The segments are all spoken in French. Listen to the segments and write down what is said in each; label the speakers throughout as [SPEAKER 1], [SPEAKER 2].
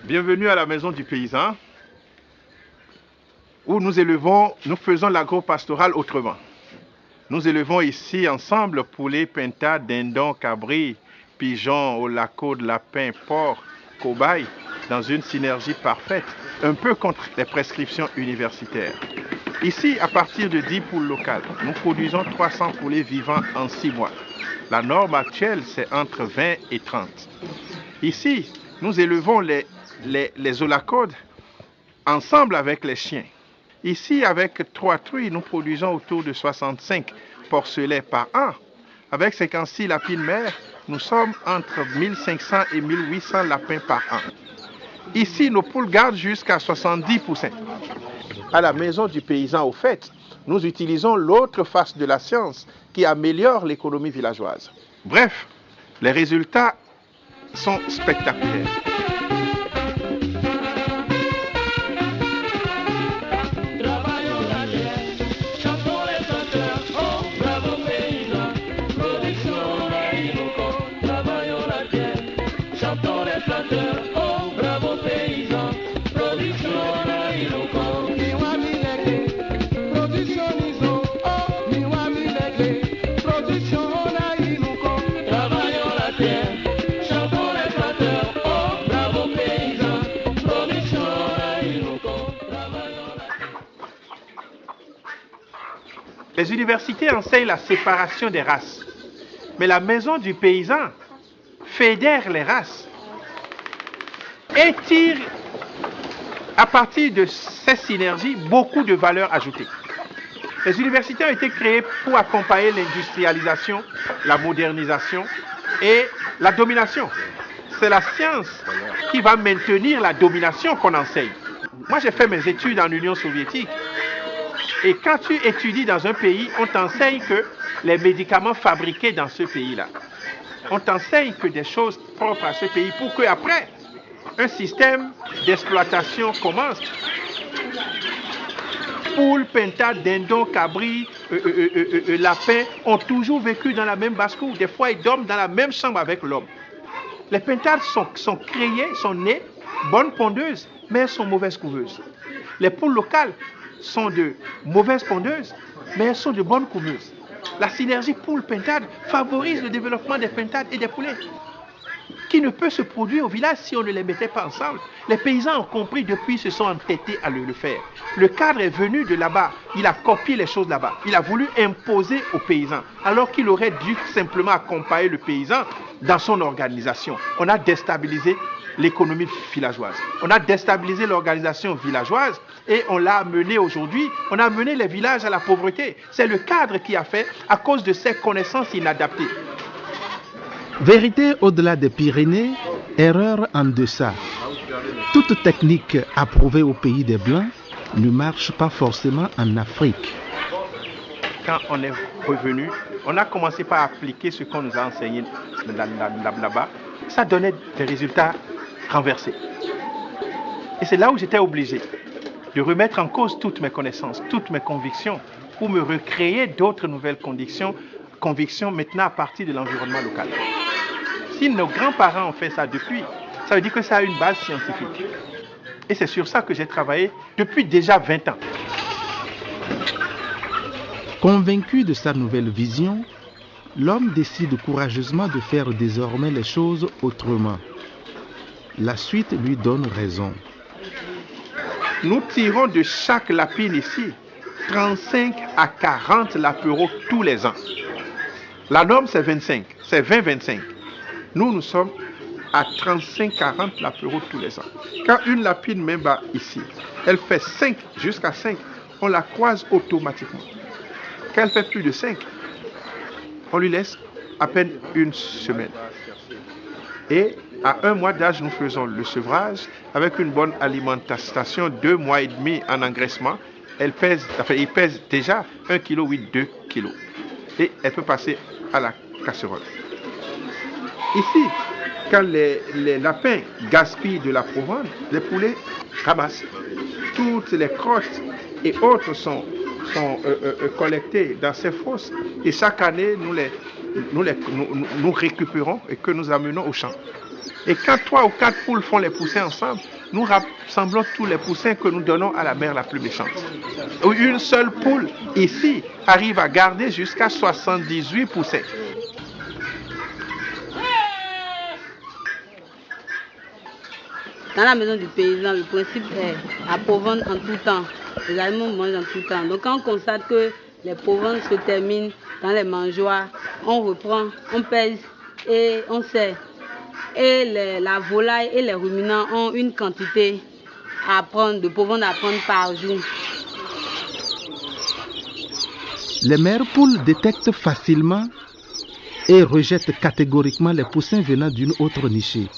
[SPEAKER 1] Bienvenue à la maison du paysan, où nous faisons l'agro-pastoral autrement. Nous élevons ici ensemble poulets, pintades, dindons, cabris, pigeons, holacaudes, lapins, porcs, cobayes, dans une synergie parfaite, un peu contre les prescriptions universitaires. Ici, à partir de 10 poules locales, nous produisons 300 poulets vivants en 6 mois. La norme actuelle, c'est entre 20 et 30. Ici, nous élevons les holacaudes ensemble avec les chiens. Ici, avec 3 truies, nous produisons autour de 65 porcelets par an. Avec 56 lapines mères, nous sommes entre 1500 et 1800 lapins par an. Ici, nos poules gardent jusqu'à 70 poussins. À la maison du paysan, au fait, nous utilisons l'autre face de la science qui améliore l'économie villageoise. Bref, les résultats sont spectaculaires. Les universités enseignent la séparation des races, mais la maison du paysan fédère les races et tire à partir de ces synergies beaucoup de valeur ajoutée. Les universités ont été créées pour accompagner l'industrialisation, la modernisation et la domination. C'est la science qui va maintenir la domination qu'on enseigne. Moi, j'ai fait mes études en Union soviétique. Et quand tu étudies dans un pays, on t'enseigne que les médicaments fabriqués dans ce pays-là, on t'enseigne que des choses propres à ce pays pour qu'après, un système d'exploitation commence. Poules, pintades, dindons, cabris, lapins ont toujours vécu dans la même basse-cour. Des fois, ils dorment dans la même chambre avec l'homme. Les pintades sont créées, sont nées, bonnes pondeuses, mais elles sont mauvaises couveuses. Les poules locales sont de mauvaises pondeuses, mais elles sont de bonnes couveuses. La synergie poule-pintade favorise le développement des pintades et des poulets, qui ne peut se produire au village si on ne les mettait pas ensemble. Les paysans ont compris depuis, se sont entêtés à le faire. Le cadre est venu de là-bas, il a copié les choses là-bas. Il a voulu imposer aux paysans, alors qu'il aurait dû simplement accompagner le paysan dans son organisation. On a déstabilisé l'économie villageoise. On a déstabilisé l'organisation villageoise et on l'a amené aujourd'hui, on a amené les villages à la pauvreté. C'est le cadre qui a fait à cause de ces connaissances inadaptées.
[SPEAKER 2] Vérité au-delà des Pyrénées, erreur en deçà. Toute technique approuvée au pays des Blancs ne marche pas forcément en Afrique.
[SPEAKER 1] Quand on est revenu, on a commencé par appliquer ce qu'on nous a enseigné là-bas. Ça donnait des résultats renversés. Et c'est là où j'étais obligé de remettre en cause toutes mes connaissances, toutes mes convictions, pour me recréer d'autres nouvelles convictions maintenant à partir de l'environnement local. Si nos grands-parents ont fait ça depuis, ça veut dire que ça a une base scientifique. Et c'est sur ça que j'ai travaillé depuis déjà 20 ans.
[SPEAKER 2] Convaincu de sa nouvelle vision, l'homme décide courageusement de faire désormais les choses autrement. La suite lui donne raison.
[SPEAKER 1] Nous tirons de chaque lapine ici 35 à 40 lapereaux tous les ans. La norme, c'est 25, c'est 20-25. Nous sommes à 35-40 lapereaux tous les ans. Quand une lapine met bas ici, elle fait 5 jusqu'à 5, on la croise automatiquement. Quand elle fait plus de 5, on lui laisse à peine une semaine. Et à 1 mois d'âge, nous faisons le sevrage avec une bonne alimentation, 2 mois et demi en engraissement. Il pèse déjà 1,8 kg, 2 kg. Et elle peut passer à la casserole. Ici, quand les lapins gaspillent de la provende, les poulets ramassent. Toutes les crottes et autres sont collectées dans ces fosses. Et chaque année, nous récupérons et que nous amenons au champ. Et quand 3 ou 4 poules font les poussins ensemble, nous rassemblons tous les poussins que nous donnons à la mère la plus méchante. Une seule poule ici arrive à garder jusqu'à 78 poussins.
[SPEAKER 3] Dans la maison du paysan, le principe est la provende en tout temps. Les animaux mangent en tout temps. Donc quand on constate que les provandes se terminent dans les mangeoires, on reprend, on pèse et on sert. Et la volaille et les ruminants ont une quantité à prendre, de provende à prendre par jour.
[SPEAKER 2] Les mères poules détectent facilement et rejettent catégoriquement les poussins venant d'une autre nichée.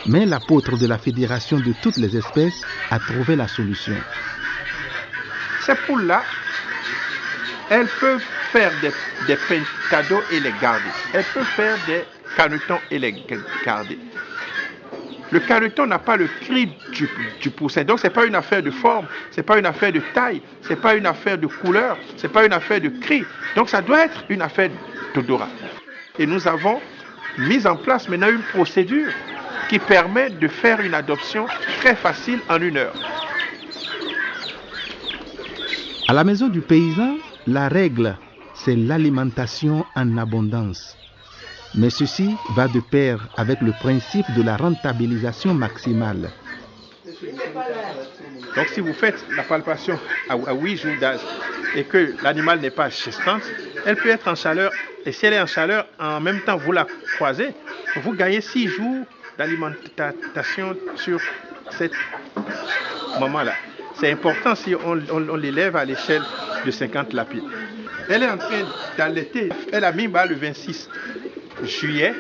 [SPEAKER 2] Mais l'apôtre de la Fédération de toutes les espèces a trouvé la solution.
[SPEAKER 1] Ces poules-là, elles peuvent faire des pentados et les garder. Elles peuvent faire des canetons et les garder. Le caneton n'a pas le cri du poussin. Donc, ce n'est pas une affaire de forme, ce n'est pas une affaire de taille, ce n'est pas une affaire de couleur, ce n'est pas une affaire de cri. Donc, ça doit être une affaire d'odorat. Et nous avons mis en place maintenant une procédure qui permet de faire une adoption très facile en 1 heure.
[SPEAKER 2] À la maison du paysan, la règle, c'est l'alimentation en abondance. Mais ceci va de pair avec le principe de la rentabilisation maximale.
[SPEAKER 1] Donc si vous faites la palpation à 8 jours d'âge et que l'animal n'est pas gestante, elle peut être en chaleur. Et si elle est en chaleur, en même temps vous la croisez, vous gagnez 6 jours d'alimentation sur cette moment-là. C'est important si on l'élève à l'échelle de 50 lapides. Elle est en train d'allaiter. Elle a mis bas le 26 juillet,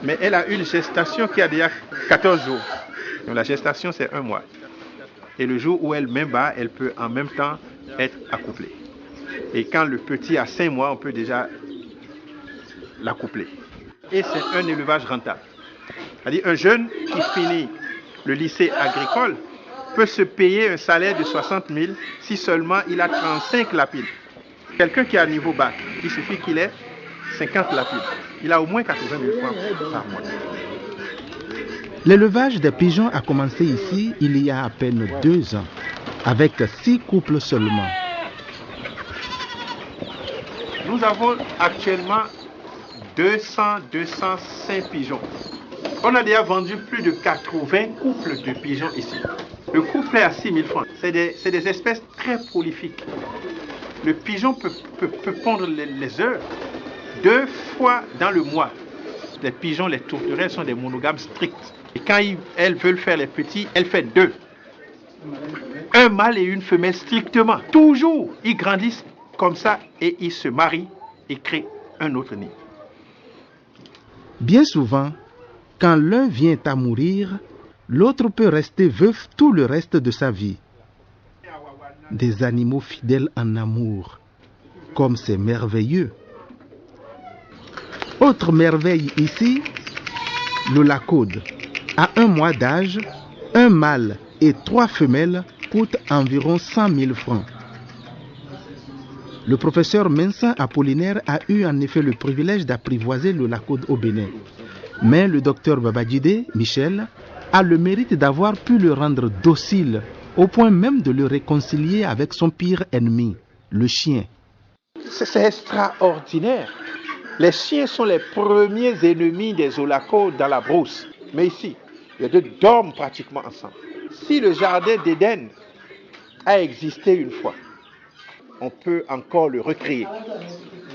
[SPEAKER 1] mais elle a une gestation qui a déjà 14 jours. Donc la gestation, c'est 1 mois. Et le jour où elle met bas, elle peut en même temps être accouplée. Et quand le petit a 5 mois, on peut déjà l'accoupler. Et c'est un élevage rentable. C'est-à-dire un jeune qui finit le lycée agricole peut se payer un salaire de 60 000 si seulement il a 35 lapides. Quelqu'un qui a un niveau bac, il suffit qu'il ait 50 lapides. Il a au moins 80 000 francs par mois.
[SPEAKER 2] L'élevage des pigeons a commencé ici il y a à peine 2 ans, avec 6 couples seulement.
[SPEAKER 1] Nous avons actuellement 205 pigeons. On a déjà vendu plus de 80 couples de pigeons ici. Le couple est à 6 000 francs. C'est des espèces très prolifiques. Le pigeon peut pondre les œufs 2 fois dans le mois. Les pigeons, les tourterelles sont des monogames stricts. Et quand elles veulent faire les petits, elles font 2. Un mâle et une femelle strictement. Toujours, ils grandissent comme ça et ils se marient et créent un autre nid.
[SPEAKER 2] Bien souvent, quand l'un vient à mourir, l'autre peut rester veuf tout le reste de sa vie. Des animaux fidèles en amour, comme c'est merveilleux. Autre merveille ici, le lacode. À 1 mois d'âge, un mâle et 3 femelles coûtent environ 100 000 francs. Le professeur Mensa Apollinaire a eu en effet le privilège d'apprivoiser le lacode au Bénin. Mais le docteur Babajide, Michel, a le mérite d'avoir pu le rendre docile, au point même de le réconcilier avec son pire ennemi, le chien.
[SPEAKER 1] C'est extraordinaire. Les chiens sont les premiers ennemis des olacodes dans la brousse. Mais ici, les deux dorment pratiquement ensemble. Si le jardin d'Éden a existé une fois, on peut encore le recréer.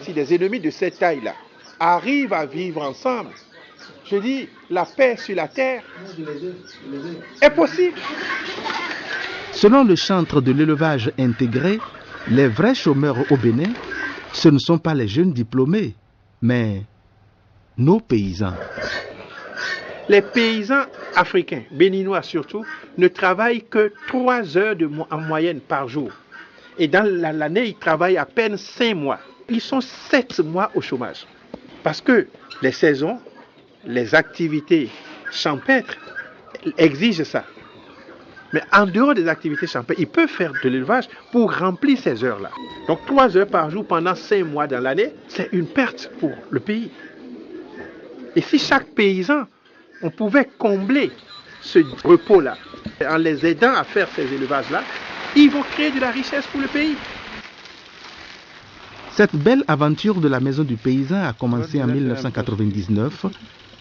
[SPEAKER 1] Si des ennemis de cette taille-là arrivent à vivre ensemble, je dis, la paix sur la terre est possible.
[SPEAKER 2] Selon le chantre de l'élevage intégré, les vrais chômeurs au Bénin, ce ne sont pas les jeunes diplômés, mais nos paysans.
[SPEAKER 1] Les paysans africains, béninois surtout, ne travaillent que 3 heures en moyenne par jour. Et dans l'année, ils travaillent à peine 5 mois. Ils sont 7 mois au chômage. Parce que les saisons, les activités champêtres exigent ça. Mais en dehors des activités champêtres, ils peuvent faire de l'élevage pour remplir ces heures-là. Donc 3 heures par jour pendant 5 mois dans l'année, c'est une perte pour le pays. Et si chaque paysan, on pouvait combler ce repos-là, en les aidant à faire ces élevages-là, ils vont créer de la richesse pour le pays.
[SPEAKER 2] Cette belle aventure de la maison du paysan a commencé en 1999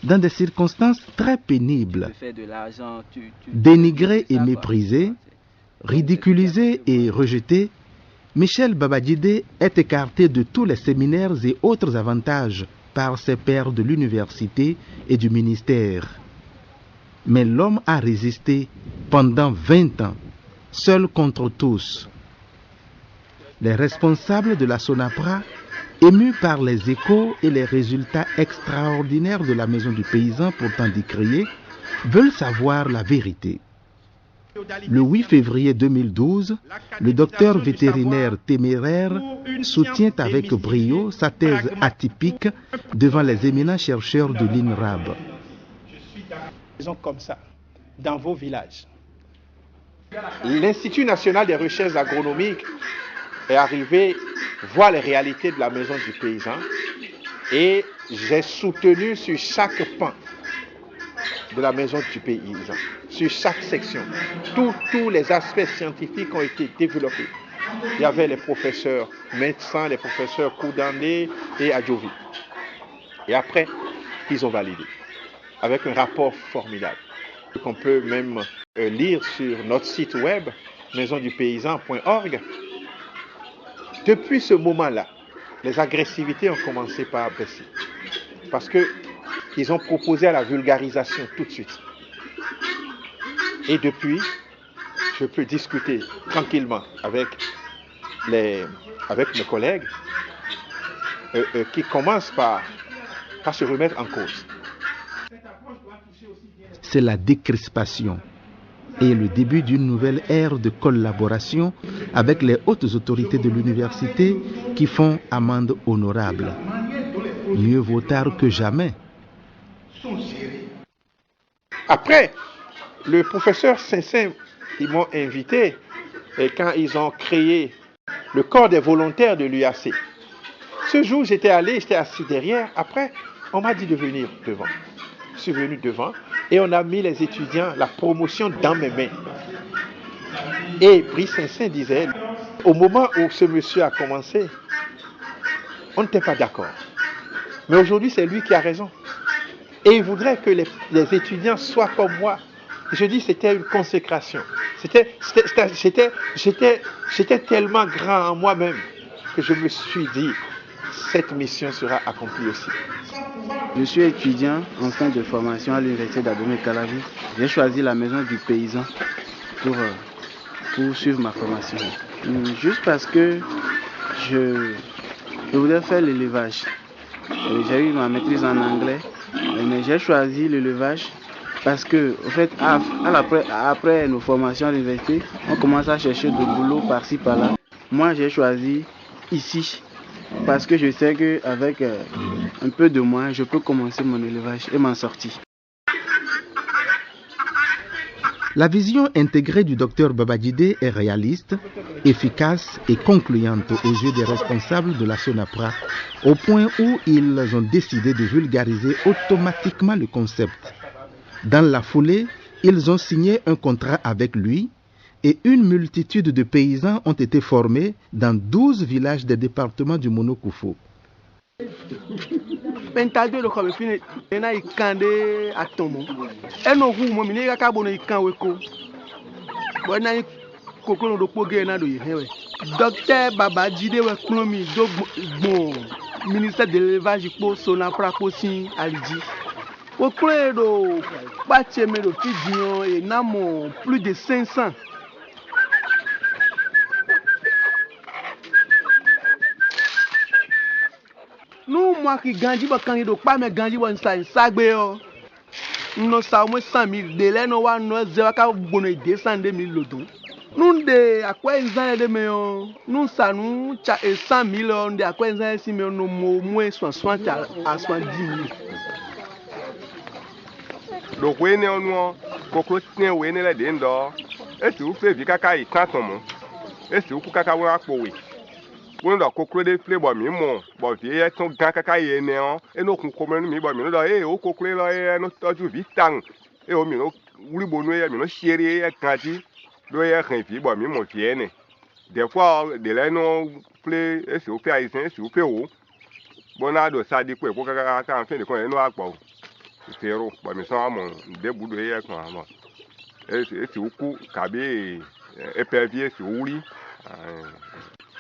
[SPEAKER 2] dans des circonstances très pénibles. Dénigré et méprisé, ridiculisé et rejeté, Michel Babadjidé est écarté de tous les séminaires et autres avantages par ses pairs de l'université et du ministère. Mais l'homme a résisté pendant 20 ans, seul contre tous. Les responsables de la SONAPRA, émus par les échos et les résultats extraordinaires de la maison du paysan pourtant décriés, veulent savoir la vérité. Le 8 février 2012, le docteur vétérinaire téméraire soutient avec brio sa thèse atypique devant les éminents chercheurs de l'INRAB.
[SPEAKER 1] Comme ça, dans vos villages. L'Institut national des recherches agronomiques est arrivé voir les réalités de la maison du paysan et j'ai soutenu sur chaque pan de la maison du paysan, sur chaque section. Tous les aspects scientifiques ont été développés. Il y avait les professeurs médecins, les professeurs Koudandé et Adjovi. Et après, ils ont validé avec un rapport formidable qu'on peut même lire sur notre site web maisondupaysan.org. Depuis ce moment-là, les agressivités ont commencé par baisser. Parce qu'ils ont proposé à la vulgarisation tout de suite. Et depuis, je peux discuter tranquillement avec mes collègues qui commencent par se remettre en cause.
[SPEAKER 2] C'est la décrispation et le début d'une nouvelle ère de collaboration avec les hautes autorités de l'université qui font amende honorable. Mieux vaut tard que jamais.
[SPEAKER 1] Après, le professeur Saint-Saint, ils m'ont invité et quand ils ont créé le corps des volontaires de l'UAC. Ce jour, j'étais assis derrière. Après, on m'a dit de venir devant. Je suis venu devant et on a mis les étudiants, la promotion dans mes mains. Et Brice Saint-Saint disait, au moment où ce monsieur a commencé, on n'était pas d'accord. Mais aujourd'hui, c'est lui qui a raison. Et il voudrait que les étudiants soient comme moi. Je dis, c'était une consécration. C'était tellement grand en moi-même que je me suis dit, cette mission sera accomplie aussi.
[SPEAKER 4] Je suis étudiant en fin de formation à l'université d'Abomey-Calavi. J'ai choisi la maison du paysan pour suivre ma formation. Juste parce que je voulais faire l'élevage. J'ai eu ma maîtrise en anglais, mais j'ai choisi l'élevage parce que, en fait, après nos formations à l'université, on commence à chercher de boulot par-ci par-là. Moi, j'ai choisi ici parce que je sais qu'avec un peu de moyens, je peux commencer mon élevage et m'en sortir.
[SPEAKER 2] La vision intégrée du docteur Babadjidé est réaliste, efficace et concluante aux yeux des responsables de la SONAPRA, au point où ils ont décidé de vulgariser automatiquement le concept. Dans la foulée, ils ont signé un contrat avec lui et une multitude de paysans ont été formés dans 12 villages des départements du Mono-Koufou.
[SPEAKER 5] Pentado le comme fini ena ikande atomo eno hu mo mini ka bono ikan weko bona kokoro do poge na do yewe docteur Babadjidé we klomi do bon ministère de l'élevage po SONAPRA po sin aliji o credo bacheme do fidion et namo plus de 500. Nous, moi qui gagne, quand il ne pas me gagner, on s'en sagbe yo. Nous sommes 100 000 de l'air, nous avons 200 000 loto. Nous de à quoi ils ont de meilleur. Nous sommes 100 000 de à quoi ils ont si mais nous moins 60 à 70 000.
[SPEAKER 6] Donc oui, nous coco tient oui ne les dendo. Et tu fais vika kai tantomo. Et tu kaka wa powi. When the cockroach play by me more, but the ton gaka now, and no common me by me, no cockroach, no touch you, vitang, wuli bonu ye mi no chéri ye kanti do ye kan fi bo mi mo fi ne des fois de la no play e si o pe aisen si o pe wo bona do sa di ko kaka kan fe de ko no apo zero bo mi so amo de budo ye kan amo e si o ku kabi e pe vie si o wuli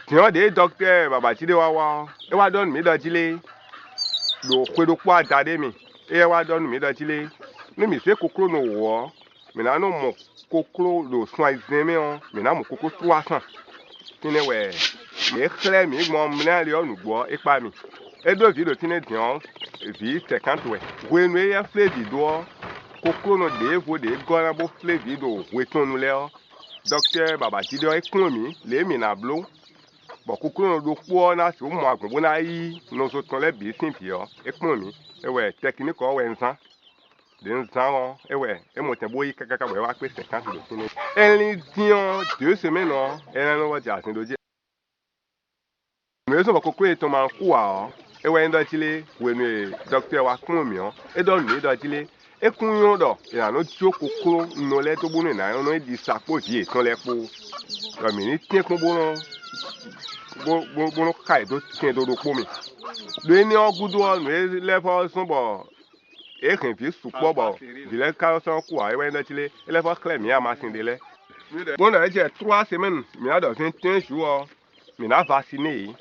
[SPEAKER 6] ti o de docteur Babajide wa e wa don mi do jile do kwe do kwa dade mi e wa don mi do jile ni mi se kokro no wo mi na no mo kokro do soin zeme on mi na mo kokro 300 tine we me khle mi mo mna le onu gbo ipa mi e do video tine dion vi 50 we nu e fle video kokro no de vo de gora bo fle video we tonu le o docteur Babajide e kun mi le mi na blo bo kokro no do po na so mo agun bo na yi no so ton le bi sin fi o e kun mi e we technique o we nsan de nsan e we e mo te bo yi kaka we wa pe 50 do tine elin dion 2 semaines no e na no wa ja sin do je me so ba kokro e to ma ku a e we ndo chile we nu docteur wa kun mi o e do ni do chile e kun yo do e na no ti o kokro no le to bo ni na no e di sapo ji ton le po do mi ni tin kun bo no bo no kai do tin do po mi do ni ogudu o no e le fo sun bo e kan fi supo bo di le ka so ku a e we ndo chile e le fo clear mi a ma sin de le bon na je 3 semaines mi a do 21 jours mi na vacciné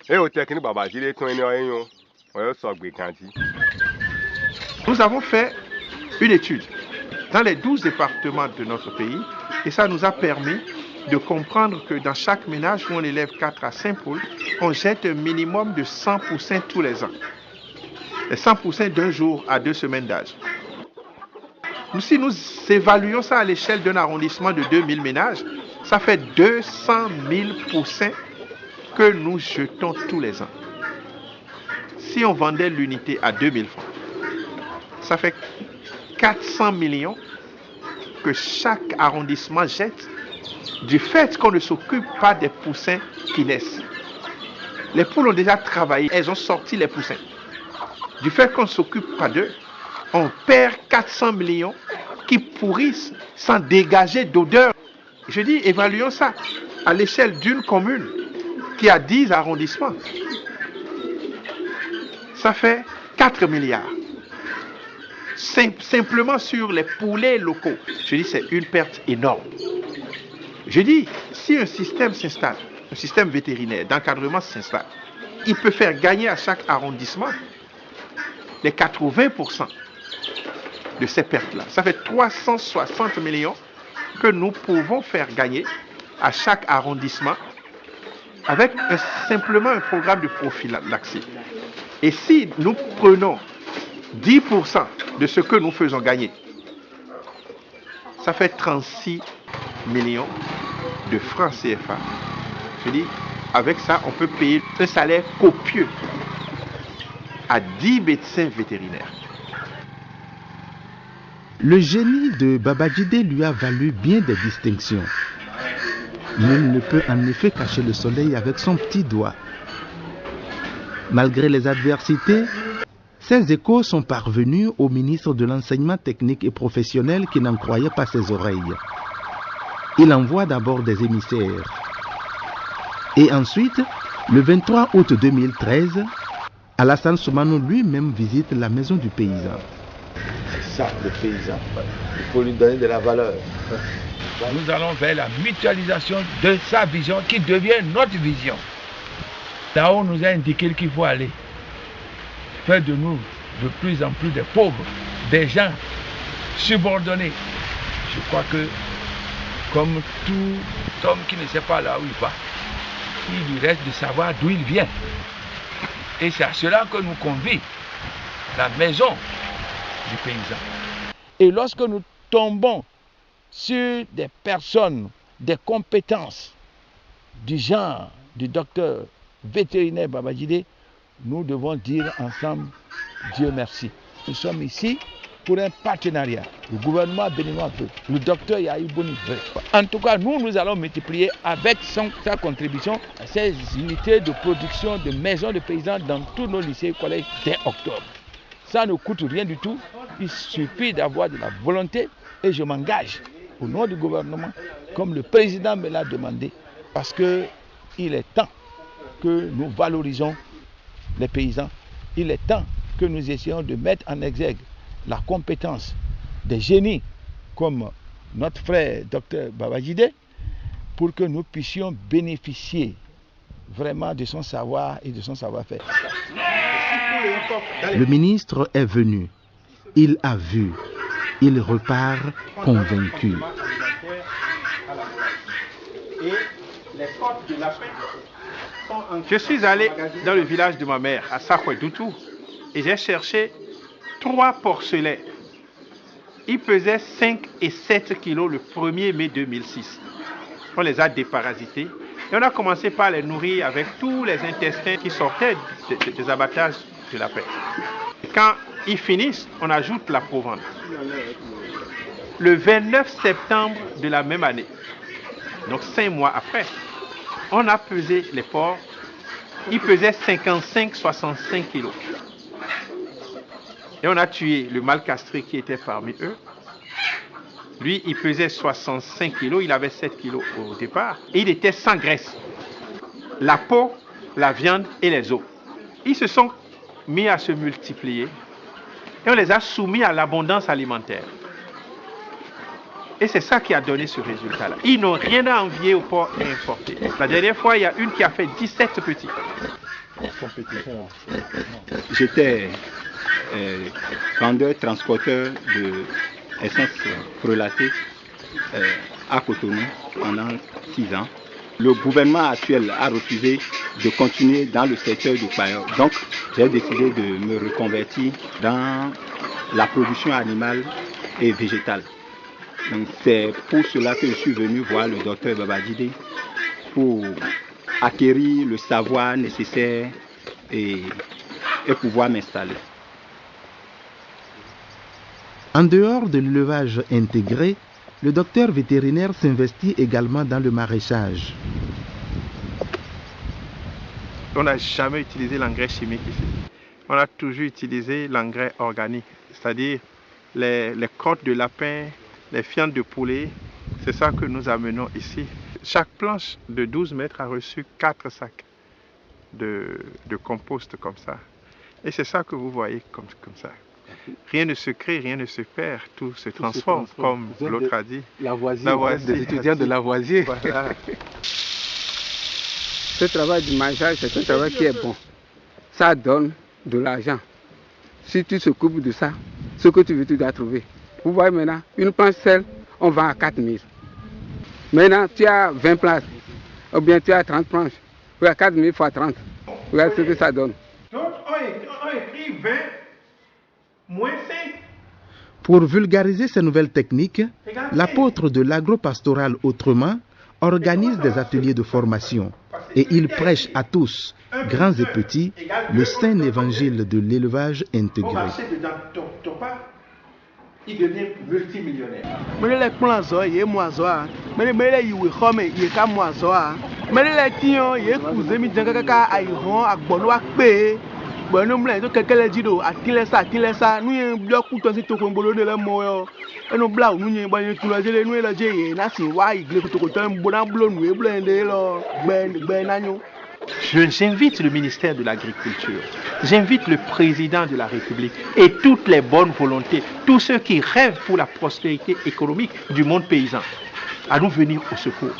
[SPEAKER 6] et au technique Babajide ton eni oyin o so gbe kanti.
[SPEAKER 1] Nous avons fait une étude dans les 12 départements de notre pays et ça nous a permis de comprendre que dans chaque ménage où on élève 4 à 5 poules, on jette un minimum de 100 poussins tous les ans. Et 100 poussins d'un jour à 2 semaines d'âge. Si nous évaluons ça à l'échelle d'un arrondissement de 2000 ménages, ça fait 200 000 poussins que nous jetons tous les ans. Si on vendait l'unité à 2000 francs, ça fait 400 millions que chaque arrondissement jette du fait qu'on ne s'occupe pas des poussins qui naissent. Les poules ont déjà travaillé, elles ont sorti les poussins. Du fait qu'on ne s'occupe pas d'eux, on perd 400 millions qui pourrissent sans dégager d'odeur. Je dis, évaluons ça à l'échelle d'une commune qui a 10 arrondissements. Ça fait 4 milliards. Simplement sur les poulets locaux. Je dis, c'est une perte énorme. Je dis, si un système s'installe, un système vétérinaire d'encadrement s'installe, il peut faire gagner à chaque arrondissement les 80% de ces pertes-là. Ça fait 360 millions que nous pouvons faire gagner à chaque arrondissement avec simplement un programme de prophylaxie. Et si nous prenons 10% de ce que nous faisons gagner, ça fait 36 millions de francs CFA. Je dis, avec ça, on peut payer un salaire copieux à 10 médecins vétérinaires.
[SPEAKER 2] Le génie de Babajide lui a valu bien des distinctions. Nul ne peut en effet cacher le soleil avec son petit doigt. Malgré les adversités, ces échos sont parvenus au ministre de l'Enseignement technique et professionnel qui n'en croyait pas ses oreilles. Il envoie d'abord des émissaires. Et ensuite, le 23 août 2013, Alassane Soumano lui-même visite la maison du paysan.
[SPEAKER 7] C'est ça, le paysan. Il faut lui donner de la valeur.
[SPEAKER 8] Nous allons vers la mutualisation de sa vision qui devient notre vision. Tao nous a indiqué qu'il faut aller. Faire de nous de plus en plus des pauvres, des gens subordonnés. Je crois que, comme tout homme qui ne sait pas là où il va, il lui reste de savoir d'où il vient. Et c'est à cela que nous convie la maison du paysan. Et lorsque nous tombons sur des personnes, des compétences du genre du docteur vétérinaire Babajide, nous devons dire ensemble Dieu merci. Nous sommes ici pour un partenariat. Le gouvernement béninois veut, le docteur Yahi Boni veut. En tout cas, nous allons multiplier avec sa contribution ces unités de production de maisons de paysans dans tous nos lycées et collèges dès octobre. Ça ne coûte rien du tout. Il suffit d'avoir de la volonté et je m'engage au nom du gouvernement, comme le président me l'a demandé, parce qu'il est temps que nous valorisons les paysans. Il est temps que nous essayons de mettre en exergue la compétence des génies comme notre frère Dr Babajide pour que nous puissions bénéficier vraiment de son savoir et de son savoir-faire.
[SPEAKER 2] Le ministre est venu, il a vu, il repart convaincu.
[SPEAKER 1] Je suis allé dans le village de ma mère, à Sakouedoutou, et j'ai cherché 3 porcelets. Ils pesaient 5 et 7 kilos le 1er mai 2006. On les a déparasités et on a commencé par les nourrir avec tous les intestins qui sortaient des abattages de lapin. Quand ils finissent, on ajoute la provende. Le 29 septembre de la même année, donc 5 mois après, on a pesé les porcs. Ils pesaient 55-65 kilos. Et on a tué le mâle castré qui était parmi eux. Lui, il pesait 65 kilos, il avait 7 kilos au départ. Et il était sans graisse. La peau, la viande et les os. Ils se sont mis à se multiplier. Et on les a soumis à l'abondance alimentaire. Et c'est ça qui a donné ce résultat-là. Ils n'ont rien à envier aux porcs importés. La dernière fois, il y a une qui a fait 17 petits.
[SPEAKER 9] J'étais vendeur, transporteur de essence frelatée à Cotonou pendant 6 ans. Le gouvernement actuel a refusé de continuer dans le secteur du pailleur. Donc, j'ai décidé de me reconvertir dans la production animale et végétale. Donc, c'est pour cela que je suis venu voir le docteur Babajide pour acquérir le savoir nécessaire et pouvoir m'installer.
[SPEAKER 2] En dehors de l'élevage intégré, le docteur vétérinaire s'investit également dans le maraîchage.
[SPEAKER 1] On n'a jamais utilisé l'engrais chimique ici. On a toujours utilisé l'engrais organique, c'est-à-dire les côtes de lapin, les fientes de poulet, c'est ça que nous amenons ici. Chaque planche de 12 mètres a reçu 4 sacs de compost comme ça. Et c'est ça que vous voyez comme ça. Rien ne se crée, rien ne se perd, tout se transforme, comme l'autre a dit.
[SPEAKER 5] Lavoisier, des étudiants de Lavoisier.
[SPEAKER 1] Voilà.
[SPEAKER 10] Ce travail du maraîchage, c'est un travail qui est bon. Ça donne de l'argent. Si tu t'occupes de ça, ce que tu veux, tu dois trouver. Vous voyez maintenant, une planche seule, on vend à 4 000. Maintenant, tu as 20 places, ou bien tu as 30 planches. Regarde 4 000 fois 30. Regarde ce que ça donne.
[SPEAKER 1] Donc, on écrit 20 moins 5.
[SPEAKER 2] Pour vulgariser ces nouvelles techniques, l'apôtre de l'agropastoral Autrement organise des ateliers de formation et il prêche à tous, grands et petits, le saint évangile de l'élevage intégré.
[SPEAKER 1] Il devient multimillionnaire.
[SPEAKER 5] Mais les plans, il y a moi, mais les il y a moi, mais les tiens, il y a cousin, il y a iron, à Boloa P. Bon, nous avons quelqu'un qui dit à ça, nous avons bloqué tout ce qui est bolo de la moyo. Et nous blancs, nous avons tout le gel, nous avons gel, nous avons
[SPEAKER 1] J'invite le ministère de l'Agriculture, j'invite le président de la République et toutes les bonnes volontés, tous ceux qui rêvent pour la prospérité économique du monde paysan, à nous venir au secours.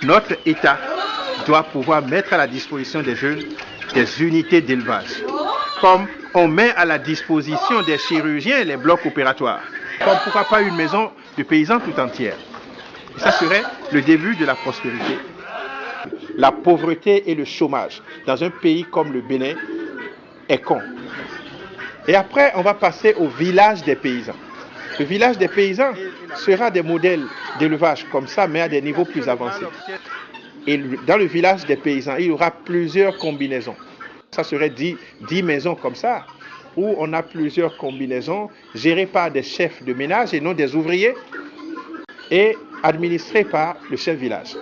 [SPEAKER 1] Notre État doit pouvoir mettre à la disposition des jeunes des unités d'élevage, comme on met à la disposition des chirurgiens les blocs opératoires, comme pourquoi pas une maison de paysans tout entière. Et ça serait le début de la prospérité. La pauvreté et le chômage dans un pays comme le Bénin est con. Et après, on va passer au village des paysans. Le village des paysans sera des modèles d'élevage comme ça, mais à des niveaux plus avancés. Et dans le village des paysans, il y aura plusieurs combinaisons. Ça serait 10 maisons comme ça, où on a plusieurs combinaisons gérées par des chefs de ménage et non des ouvriers, et administrées par le chef village.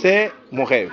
[SPEAKER 1] C'est mon rêve.